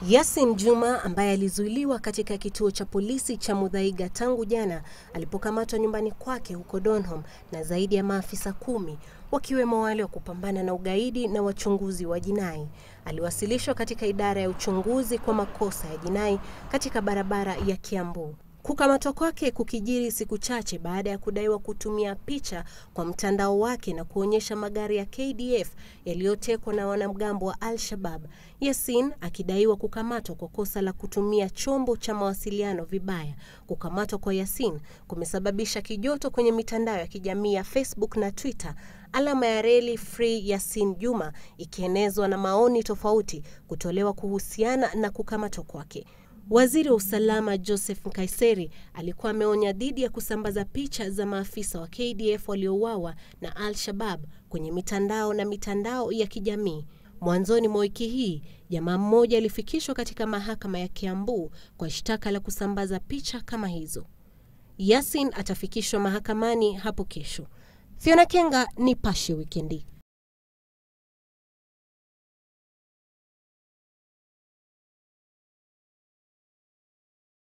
Yasin Juma ambaye alizuiliwa katika kituo cha polisi cha Muthaiga tangu jana alipokamatwa nyumbani kwake huko Donholm na zaidi ya maafisa 10 wakiwemo wale wa kupambana na ugaidi na wachunguzi wa jinai, aliwasilishwa katika idara ya uchunguzi kwa makosa ya jinai katika barabara ya Kiambu. Kukamatwa kwake kukijiri siku chache baada ya kudaiwa kutumia picha kwa mtandao wake na kuonyesha magari ya KDF yaliyotekwa na wanamgambo wa Al-Shabaab. Yasin akidaiwa kukamatwa kwa kosa la kutumia chombo cha mawasiliano vibaya. Kukamatwa kwa Yasin kumesababisha kijoto kwenye mitandao ya kijamii ya Facebook na Twitter, alama ya reli Free Yasin Juma ikienezwa na maoni tofauti kutolewa kuhusiana na kukamatwa kwake. Waziri wa usalama Joseph Nkaiseri alikuwa ameonya dhidi ya kusambaza picha za maafisa wa KDF waliouawa na Al-Shabaab kwenye mitandao ya kijamii. Mwanzoni mwa wiki hii, jamaa mmoja alifikishwa katika mahakama ya Kiambu kwa shtaka la kusambaza picha kama hizo. Yasin atafikishwa mahakamani hapo kesho. Fiona Kenga, Nipashe Wikendi.